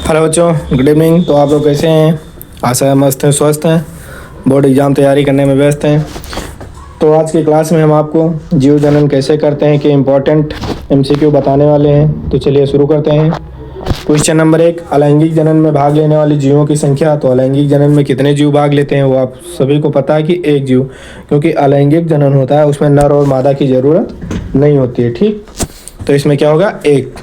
Hello बच्चों, good evening. तो आप लोग कैसे हैं? आशा है मस्त हैं, स्वस्थ हैं, बोर्ड एग्ज़ाम तैयारी करने में व्यस्त हैं। तो आज की क्लास में हम आपको जीव जनन कैसे करते हैं कि इम्पोर्टेंट एमसीक्यू बताने वाले हैं। तो चलिए शुरू करते हैं। क्वेश्चन नंबर 1, अलैंगिक जनन में भाग लेने वाले जीवों की संख्या। तो अलैंगिक जनन में कितने जीव भाग लेते हैं वो आप सभी को पता है कि एक जीव, क्योंकि अलैंगिक जनन होता है उसमें नर और मादा की ज़रूरत नहीं होती है। ठीक, तो इसमें क्या होगा? एक।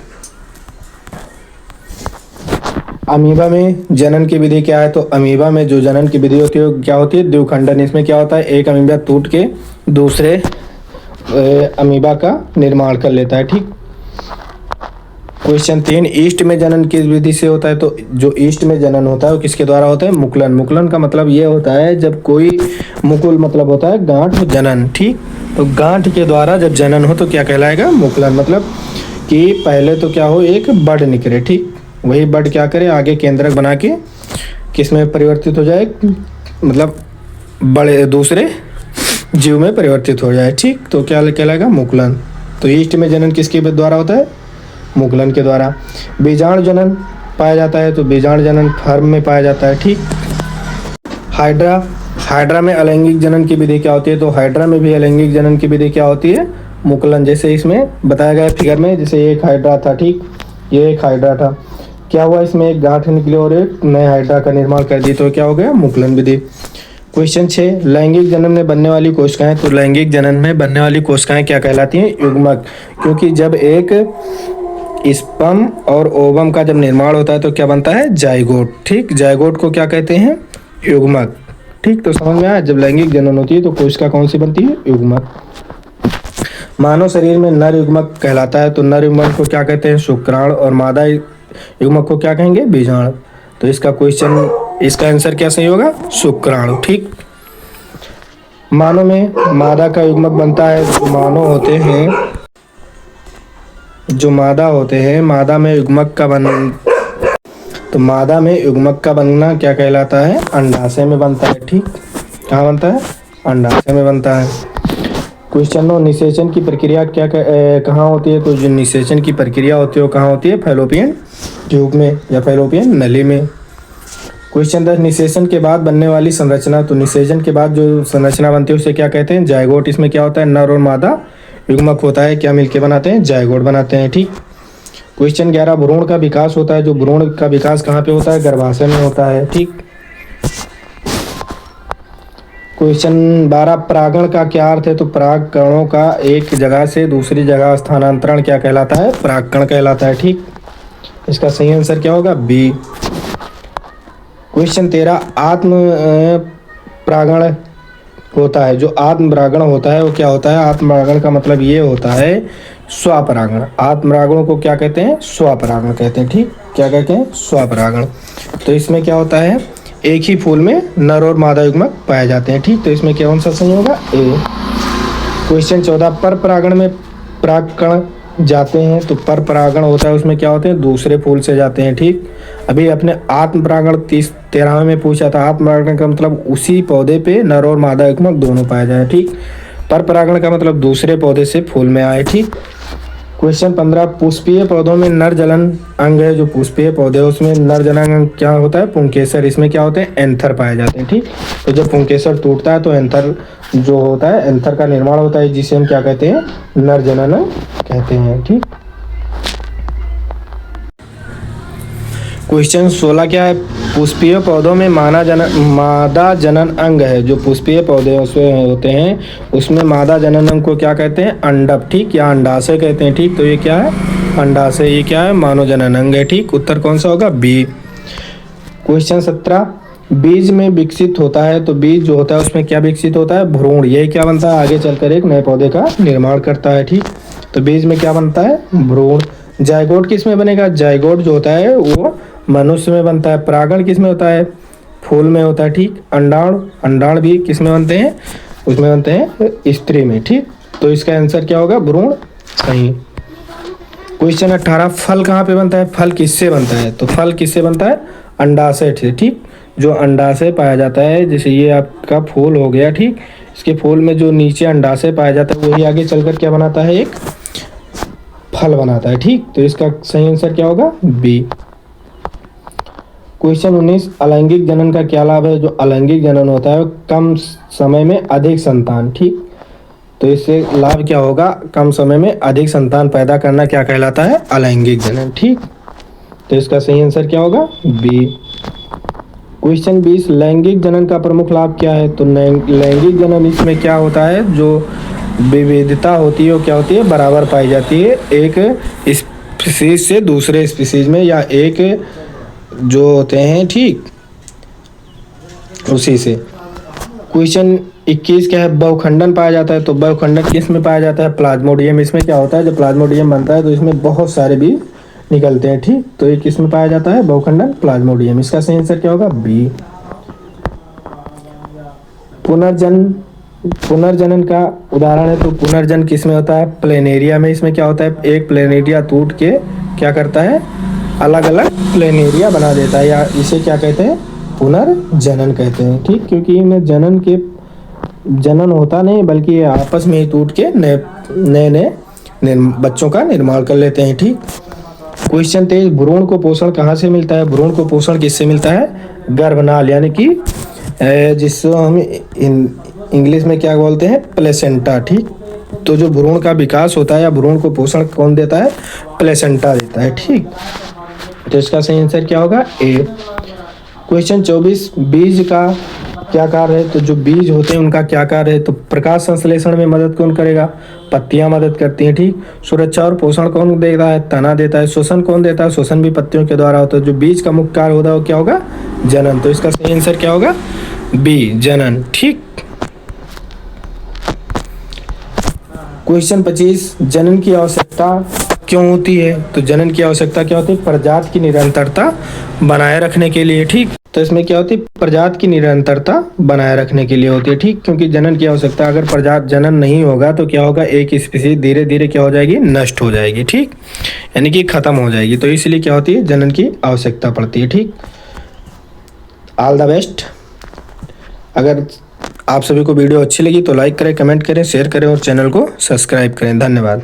अमीबा में जनन की विधि क्या है? तो अमीबा में जो जनन की विधि होती है वो क्या होती है? द्विखंडन। इसमें क्या होता है? एक अमीबा टूट के दूसरे अमीबा का निर्माण कर लेता है। ठीक। क्वेश्चन 3, ईस्ट में जनन किस विधि से होता है? तो जो ईस्ट में जनन होता है वो किसके द्वारा होता है? मुकुलन। मुकुलन का मतलब ये होता है जब कोई मुकुल मतलब होता है गांठ जनन। ठीक, तो गांठ के द्वारा जब जनन हो तो क्या कहलाएगा? मुकुलन। मतलब कि पहले तो क्या हो, एक बड निकले। ठीक, वही बड क्या करे, आगे केंद्रक बना के किस में परिवर्तित हो जाए, मतलब बड़े दूसरे जीव में परिवर्तित हो जाए। ठीक, तो क्या कहलाएगा? मुकुलन। तो ईस्ट में जनन किसके द्वारा होता है? मुकुलन के द्वारा। बीजाणु जनन पाया जाता है तो बीजाणु जनन फर्म में पाया जाता है। ठीक। हाइड्रा में अलैंगिक जनन की विधि क्या होती है? तो हाइड्रा में भी अलैंगिक जनन की विधि क्या होती है? मुकुलन। जैसे इसमें बताया गया फिगर में, जैसे एक हाइड्रा था। ठीक, ये एक हाइड्रा था, क्या हुआ? इसमें एक गांठ निकली और एक नए हाइड्रा का निर्माण कर दी, तो क्या हो गया? मुकुलन विधि। क्वेश्चन 6, लैंगिक जनन में बनने वाली कोशिकाएं। तो लैंगिक जनन में बनने वाली कोशिकाएं क्या कहलाती हैं? युग्मक। क्योंकि जब एक स्पर्म और ओवम का जब निर्माण होता है तो क्या बनता है? जाइगोट। ठीक, जाइगोट को क्या कहते हैं? युग्मक। ठीक, तो समझ में आया? जब लैंगिक जनन होती है तो कोशिका कौन सी बनती है? युग्मक। मानव शरीर में नर युग्मक कहलाता है तो नर युग्मक को क्या कहते हैं? शुक्राणु। और मादा युग्मक को क्या कहेंगे? बीजाणु। तो इसका आंसर क्या सही होगा? शुक्राणु। ठीक। मानव में मादा का युग्मक बनता है, जो मादा होते हैं मादा में युग्मक का बनना क्या कहलाता है? अंडाशय में बनता है। ठीक, कहाँ बनता है? अंडाशय में बनता है। क्वेश्चन 9, निषेचन की प्रक्रिया कहाँ होती है? तो जो निषेचन की प्रक्रिया होती है वो कहाँ होती है? फैलोपियन ट्यूब में या फैलोपियन नली में। क्वेश्चन 10, निषेचन के बाद बनने वाली संरचना। तो निषेचन के बाद जो संरचना बनती है उसे क्या कहते हैं? जाइगोट। इसमें क्या होता है? नर और मादा युग्मक होता है, क्या मिलके बनाते हैं? जाइगोट बनाते हैं। ठीक। क्वेश्चन 11, भ्रूण का विकास होता है। जो भ्रूण का विकास कहाँ पे होता है? गर्भाशय में होता है। ठीक। क्वेश्चन 12, परागण का क्या अर्थ है? तो पराग कणों का एक जगह से दूसरी जगह स्थानांतरण क्या कहलाता है? परागकण कहलाता है। ठीक, इसका सही आंसर क्या होगा? बी। क्वेश्चन 13, आत्म परागण होता है। जो आत्म परागण होता है वो क्या होता है? आत्म परागण का मतलब ये होता है स्वपरागण। आत्म परागणों को क्या कहते हैं? स्वपरागण कहते हैं। ठीक, क्या कहते हैं? स्वपरागण। तो इसमें क्या होता है? एक ही फूल में नर और मादा युग्मक पाए जाते हैं। ठीक, तो इसमें कौन सा सही होगा? ए। क्वेश्चन 14, पर परागण में परागकण जाते हैं। तो पर परागण होता है उसमें क्या होते हैं? दूसरे फूल से जाते हैं। ठीक, अभी अपने आत्म परागण 13वें में पूछा था। आत्म परागण का मतलब उसी पौधे पे नर और मादा युग्मक दोनों पाए जाए। ठीक, पर परागण का मतलब दूसरे पौधे से फूल में आए। ठीक। क्वेश्चन 15, पुष्पीय पौधों में नर जनन अंग है। जो पुष्पीय पौधे हैं उसमें नर जनन अंग क्या होता है? पुंकेसर। इसमें क्या होते हैं? एंथर पाए जाते हैं। ठीक, तो जब पुंकेसर टूटता है तो एंथर जो होता है, एंथर का निर्माण होता है, जिसे हम क्या कहते हैं? नर जनन अंग कहते हैं। ठीक। क्वेश्चन 16 क्या है? पुष्पीय पौधों में मादा जनन अंग है। जो पुष्पीय पौधे उसमें होते हैं उसमें मादा जनन अंग को क्या कहते हैं? अंडप। ठीक, या अंडाशय कहते हैं। ठीक, तो ये क्या है? अंडाशय। ये क्या है? मानव जनन अंग है। ठीक, उत्तर कौन सा होगा? बी। क्वेश्चन 17, बीज में विकसित होता है। तो बीज जो होता है उसमें क्या विकसित होता है? भ्रूण। यही क्या बनता है? आगे चलकर एक नए पौधे का निर्माण करता है। ठीक, तो बीज में क्या बनता है? भ्रूण। जाइगोट किस में बनेगा? जाइगोट जो होता है वो मनुष्य में बनता है। परागण किस में होता है? फूल में होता है। ठीक, अंडाणु भी किस में बनते हैं? उसमें बनते हैं स्त्री में। ठीक, तो इसका आंसर क्या होगा? भ्रूण। सही। क्वेश्चन 18, फल कहाँ पे बनता है? फल किससे बनता है? तो फल किससे बनता है? अंडाशय से। ठीक, जो अंडाशय पाया जाता है, जैसे ये आपका फूल हो गया। ठीक, इसके फूल में जो नीचे अंडाशय पाया जाता है वही आगे चलकर क्या बनाता है? एक फल बनाता है। ठीक, तो इसका सही आंसर क्या होगा? बी। क्वेश्चन 19, अलैंगिक जनन का क्या लाभ है? जो अलैंगिक जनन होता है कम समय में अधिक संतान, ठीक। तो इससे लाभ क्या होगा? कम समय में अधिक संतान पैदा करना क्या कहलाता है? अलैंगिक जनन, ठीक। तो इसका सही आंसर क्या होगा? बी। क्वेश्चन 20, लैंगिक जनन का प्रमुख लाभ क्या है? तो लैंगिक जनन इसमें क्या होता है? जो विविधता होती है वो क्या होती है? बराबर पाई जाती है एक स्पीसीज से दूसरे स्पीसीज में, या एक जो होते हैं, ठीक, उसी से। क्वेश्चन 21 क्या है? बहुखंडन पाया जाता है। तो बहुखंडन किस में पाया जाता है? प्लाज्मोडियम। इसमें क्या होता है? जब प्लाज्मोडियम बनता है तो इसमें बहुत सारे बीज निकलते हैं, ठीक। तो ये किस में पाया जाता है? बहुखंडन, प्लाज्मोडियम। इसका सही आंसर क्या होगा? बी। पुनर्जनन का उदाहरण है। तो पुनर्जन किस में होता है? प्लेनेरिया में। इसमें क्या होता है? एक प्लेनेरिया टूट के क्या करता है? अलग अलग प्लेनेरिया बना देता है, या इसे क्या कहते हैं? पुनर्जनन कहते हैं, ठीक। क्योंकि इनमें जनन होता नहीं, बल्कि ये आपस में ही टूट के नए नए बच्चों का निर्माण कर लेते हैं, ठीक। क्वेश्चन 23, भ्रूण को पोषण कहाँ से मिलता है? भ्रूण को पोषण किससे मिलता है? गर्भनाल, यानी कि जिसको हम इंग्लिश में क्या बोलते हैं? प्लेसेंटा, ठीक। तो जो भ्रूण का विकास होता है या भ्रूण को पोषण कौन देता है? प्लेसेंटा देता है, ठीक। तो इसका सही आंसर क्या होगा? ए। क्वेश्चन 24, बीज का क्या कार्य है? तो जो बीज होते हैं उनका क्या कार्य है? तो प्रकाश संश्लेषण में मदद कौन करेगा? पत्तियां मदद करती हैं, ठीक। सुरक्षा और पोषण कौन देता है? तना देता है। शोषण कौन देता है? शोषण भी पत्तियों के द्वारा होता है। जो बीज का मुख्य कार्य होता है वो क्या होगा? जनन। तो इसका सही आंसर क्या होगा? बी, जनन, ठीक। क्वेश्चन 25, जनन की आवश्यकता क्यों होती है? तो जनन की आवश्यकता क्या होती है? प्रजाति की निरंतरता बनाए रखने के लिए, ठीक। तो इसमें क्या होती है? प्रजाति की निरंतरता बनाए रखने के लिए होती है, ठीक। क्योंकि जनन की आवश्यकता, अगर प्रजाति जनन नहीं होगा तो क्या होगा? एक स्पीसीज धीरे धीरे क्या हो जाएगी? नष्ट हो जाएगी, ठीक, यानी कि खत्म हो जाएगी। तो इसलिए क्या होती है? जनन की आवश्यकता पड़ती है, ठीक। All the best. अगर आप सभी को वीडियो अच्छी लगी तो लाइक करें, कमेंट करें, शेयर करें और चैनल को सब्सक्राइब करें। धन्यवाद।